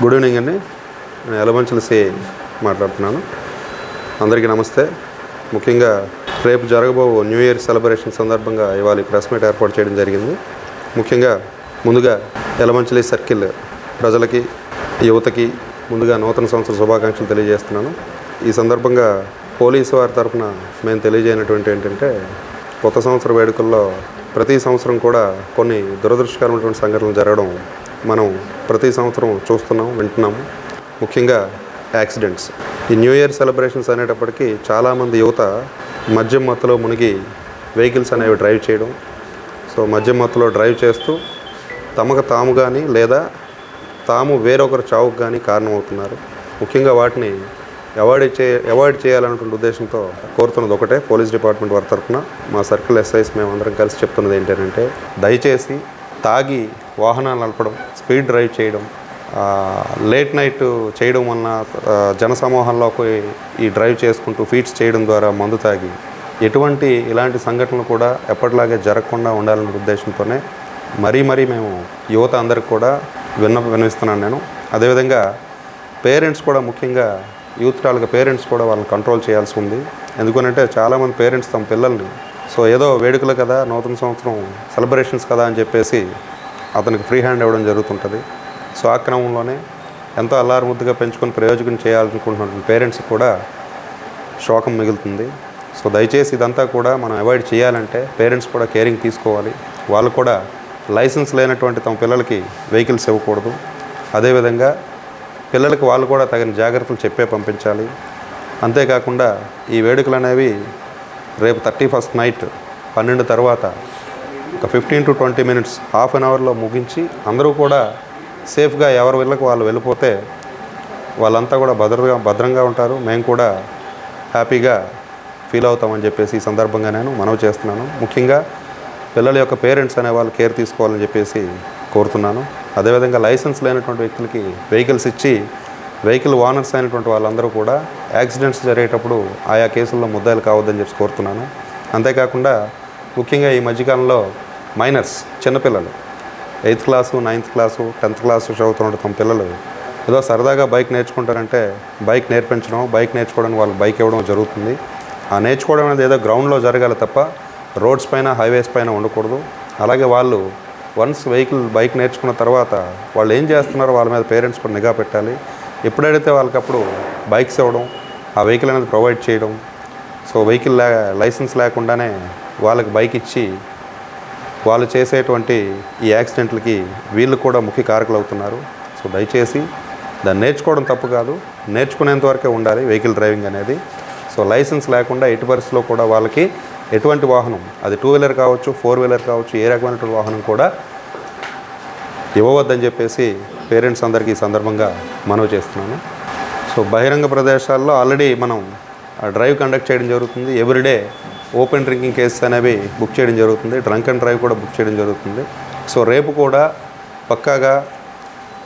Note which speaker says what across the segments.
Speaker 1: Good evening అండి. నేను ఎలమంచిల C మాట్లాడుతున్నాను. అందరికీ నమస్తే. ముఖ్యంగా రేపు జరగబో న్యూ ఇయర్ సెలబ్రేషన్ సందర్భంగా ఇవాళ ప్రెస్ మీట్ ఏర్పాటు చేయడం జరిగింది. ముఖ్యంగా ముందుగా ఎలమంచిలి సర్కిల్ ప్రజలకి, యువతకి ముందుగా నూతన సంవత్సర శుభాకాంక్షలు తెలియజేస్తున్నాను. ఈ సందర్భంగా పోలీసు వారి తరఫున మేము తెలియజేయనటువంటి ఏంటంటే, కొత్త సంవత్సర వేడుకల్లో ప్రతి సంవత్సరం కూడా కొన్ని దురదృష్టకరమైనటువంటి సంఘటనలు జరగడం మనం ప్రతి సంవత్సరం చూస్తున్నాం, వింటున్నాము. ముఖ్యంగా యాక్సిడెంట్స్. ఈ న్యూ ఇయర్ సెలబ్రేషన్స్ అనేటప్పటికీ చాలామంది యువత మద్యం మత్తులో మునిగి వెహికల్స్ అనేవి డ్రైవ్ చేయడం. సో మద్యం మత్తులో డ్రైవ్ చేస్తూ తమకు తాము కానీ లేదా తాము వేరొకరు చావుకు కానీ కారణమవుతున్నారు. ముఖ్యంగా వాటిని అవాయిడ్ చేయాలన్నటువంటి ఉద్దేశంతో కోరుతున్నది ఒకటే, పోలీస్ డిపార్ట్మెంట్ వారి తరఫున మా సర్కిల్ ఎస్ఐస్ మేమందరం కలిసి చెప్తున్నది ఏంటంటే, దయచేసి తాగి వాహనాలు నడపడం, స్పీడ్ డ్రైవ్ చేయడం, లేట్ నైట్ చేయడం వలన జనసమూహంలోకి ఈ డ్రైవ్ చేసుకుంటూ ఫీట్స్ చేయడం ద్వారా మందు తాగి ఎటువంటి ఇలాంటి సంఘటనలు కూడా ఎప్పటిలాగే జరగకుండా ఉండాలనే ఉద్దేశంతోనే మరీ మేము యువత అందరికి కూడా విన్నవిస్తున్నాను నేను. అదేవిధంగా పేరెంట్స్ కూడా, ముఖ్యంగా యూత్ టాల్గా పేరెంట్స్ కూడా వాళ్ళని కంట్రోల్ చేయాల్సి ఉంది. ఎందుకంటే చాలామంది పేరెంట్స్ తమ పిల్లల్ని ఏదో వేడుకలు కదా, నూతన సంవత్సరం సెలబ్రేషన్స్ కదా అని చెప్పేసి అతనికి ఫ్రీ హ్యాండ్ ఇవ్వడం జరుగుతుంటుంది. సో ఆ క్రమంలోనే ఎంతో అల్లారుముద్దుగా పెంచుకొని ప్రయోజనం చేయాలనుకుంటున్న పేరెంట్స్కి కూడా శోకం మిగులుతుంది. సో దయచేసి ఇదంతా కూడా మనం అవాయిడ్ చేయాలంటే పేరెంట్స్ కూడా కేరింగ్ తీసుకోవాలి. వాళ్ళు కూడా లైసెన్స్ లేనటువంటి తమ పిల్లలకి వెహికల్స్ ఇవ్వకూడదు. అదేవిధంగా పిల్లలకి వాళ్ళు కూడా తగిన జాగ్రత్తలు చెప్పే పంపించాలి. అంతేకాకుండా ఈ వేడుకలు అనేవి రేపు 31st నైట్ 12 తర్వాత ఒక 15 to 20 minutes, హాఫ్ అన్ అవర్లో ముగించి అందరూ కూడా సేఫ్గా ఎవరి వీళ్ళకి వాళ్ళు వెళ్ళిపోతే వాళ్ళంతా కూడా భద్రంగా ఉంటారు. మేము కూడా హ్యాపీగా ఫీల్ అవుతామని చెప్పేసి ఈ సందర్భంగా నేను మనవి చేస్తున్నాను. ముఖ్యంగా పిల్లల యొక్క పేరెంట్స్ అనే వాళ్ళు కేర్ తీసుకోవాలని చెప్పేసి కోరుతున్నాను. అదేవిధంగా లైసెన్స్ లేనటువంటి వ్యక్తులకి వెహికల్స్ ఇచ్చి వెహికల్ ఓనర్స్ అయినటువంటి వాళ్ళందరూ కూడా యాక్సిడెంట్స్ జరిగేటప్పుడు ఆయా కేసుల్లో ముద్దాయిలు కావద్దని చెప్పి కోరుతున్నాను. అంతేకాకుండా ముఖ్యంగా ఈ మధ్యకాలంలో మైనర్స్, చిన్నపిల్లలు 8th class, 9th class, 10th class చదువుతున్న తమ పిల్లలు ఏదో సరదాగా బైక్ నేర్చుకుంటారంటే బైక్ నేర్చుకోవడానికి వాళ్ళు బైక్ ఇవ్వడం జరుగుతుంది. ఆ నేర్చుకోవడం అనేది ఏదో గ్రౌండ్లో జరగాలి తప్ప రోడ్స్ పైన, హైవేస్ పైన ఉండకూడదు. అలాగే వాళ్ళు వన్స్ బైక్ నేర్చుకున్న తర్వాత వాళ్ళు ఏం చేస్తున్నారో వాళ్ళ మీద పేరెంట్స్ కూడా నిఘా పెట్టాలి. ఎప్పుడైతే వాళ్ళకప్పుడు బైక్స్ ఇవ్వడం, ఆ వెహికల్ అనేది ప్రొవైడ్ చేయడం, సో వెహికల్ లైసెన్స్ లేకుండానే వాళ్ళకి బైక్ ఇచ్చి వాళ్ళు చేసేటువంటి ఈ యాక్సిడెంట్లకి వీళ్ళు కూడా ముఖ్య కారకులు అవుతున్నారు. సో దయచేసి దాన్ని నేర్చుకోవడం తప్పు కాదు, నేర్చుకునేంత వరకే ఉండాలి వెహికల్ డ్రైవింగ్ అనేది. సో లైసెన్స్ లేకుండా ఎట్టి పరిస్థితుల్లో కూడా వాళ్ళకి ఎటువంటి వాహనం, అది 2 వీలర్ కావచ్చు, 4 వీలర్ కావచ్చు, ఏ రకమైనటువంటి వాహనం కూడా ఇవ్వవద్దని చెప్పేసి పేరెంట్స్ అందరికీ ఈ సందర్భంగా మనవి చేస్తున్నాను. సో బహిరంగ ప్రదేశాల్లో ఆల్రెడీ మనం డ్రైవ్ కండక్ట్ చేయడం జరుగుతుంది. ఎవ్రీడే ఓపెన్ డ్రింకింగ్ కేసెస్ అనేవి బుక్ చేయడం జరుగుతుంది. డ్రంక్ అండ్ డ్రైవ్ కూడా బుక్ చేయడం జరుగుతుంది. సో రేపు కూడా పక్కాగా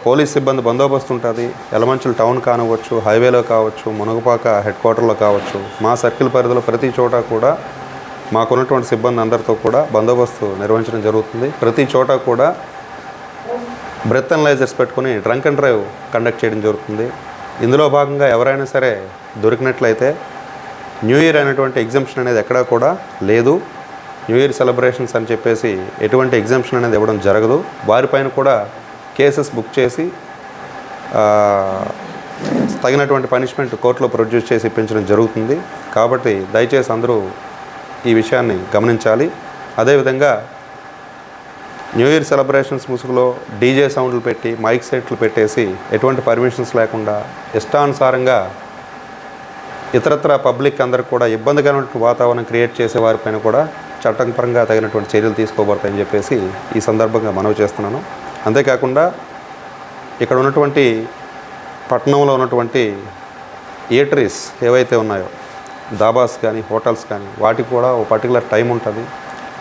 Speaker 1: పోలీస్ సిబ్బంది బందోబస్తు ఉంటుంది. ఎలమంచిలి టౌన్ కానివ్వచ్చు, హైవేలో కావచ్చు, మునగపాక హెడ్ క్వార్టర్లో కావచ్చు, మా సర్కిల్ పరిధిలో ప్రతి చోట కూడా మాకున్నటువంటి సిబ్బంది అందరితో కూడా బందోబస్తు నిర్వహించడం జరుగుతుంది. ప్రతి చోట కూడా బ్రెత్ అనలైజర్స్ పెట్టుకుని డ్రంక్ అండ్ డ్రైవ్ కండక్ట్ చేయడం జరుగుతుంది. ఇందులో భాగంగా ఎవరైనా సరే దొరికినట్లయితే న్యూ ఇయర్ అనేటువంటి ఎగ్జంప్షన్ అనేది ఎక్కడా కూడా లేదు. న్యూ ఇయర్ సెలబ్రేషన్స్ అని చెప్పేసి ఎటువంటి ఎగ్జంప్షన్ అనేది ఇవ్వడం జరగదు. వారిపైన కూడా కేసెస్ బుక్ చేసి తగినటువంటి పనిష్మెంట్ కోర్టులో ప్రొడ్యూస్ చేసి ఇప్పించడం జరుగుతుంది. కాబట్టి దయచేసి అందరూ ఈ విషయాన్ని గమనించాలి. అదేవిధంగా న్యూ ఇయర్ సెలబ్రేషన్స్ ముసుగులో డీజే సౌండ్లు పెట్టి, మైక్ సెట్లు పెట్టేసి ఎటువంటి పర్మిషన్స్ లేకుండా ఇష్టానుసారంగా ఇతరత్ర పబ్లిక్ అందరికి కూడా ఇబ్బందికరమైన వాతావరణం క్రియేట్ చేసే వారిపైన కూడా చట్టపరంగా తగినటువంటి చర్యలు తీసుకోబడతాయని చెప్పేసి ఈ సందర్భంగా మనవి చేస్తున్నాను. అంతేకాకుండా ఇక్కడ ఉన్నటువంటి పట్టణంలో ఉన్నటువంటి ఈటరీస్ ఏవైతే ఉన్నాయో, దాబాస్ కానీ హోటల్స్ కానీ, వాటికి కూడా ఒక పర్టికులర్ టైం ఉంటుంది.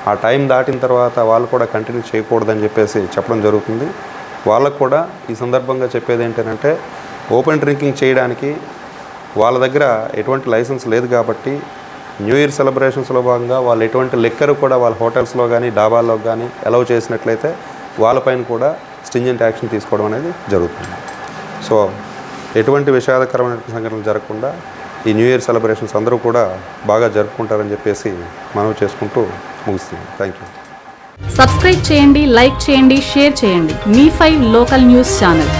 Speaker 1: ఆ టైం దాటిన తర్వాత వాళ్ళు కూడా కంటిన్యూ చేయకూడదని చెప్పేసి చెప్పడం జరుగుతుంది. వాళ్ళకు కూడా ఈ సందర్భంగా చెప్పేది ఏంటంటే, ఓపెన్ డ్రింకింగ్ చేయడానికి వాళ్ళ దగ్గర ఎటువంటి లైసెన్స్ లేదు కాబట్టి న్యూ ఇయర్ సెలబ్రేషన్స్లో భాగంగా వాళ్ళు ఎటువంటి లిక్కర్ కూడా వాళ్ళ హోటల్స్లో కానీ డాబాల్లో కానీ అలౌ చేసినట్లయితే వాళ్ళపైన కూడా స్ట్రింజెంట్ యాక్షన్ తీసుకోవడం అనేది జరుగుతుంది. సో ఎటువంటి విషాదకరమైన సంఘటనలు జరగకుండా ఈ న్యూ ఇయర్ సెలబ్రేషన్స్ అందరూ కూడా బాగా జరుపుకుంటారని చెప్పేసి మనవి చేసుకుంటూ ముగిస్తున్నాం. Thank you.
Speaker 2: సబ్స్క్రైబ్ చేయండి, లైక్ చేయండి, షేర్ చేయంండి. మీ5 లోకల్ న్యూస్ ఛానల్.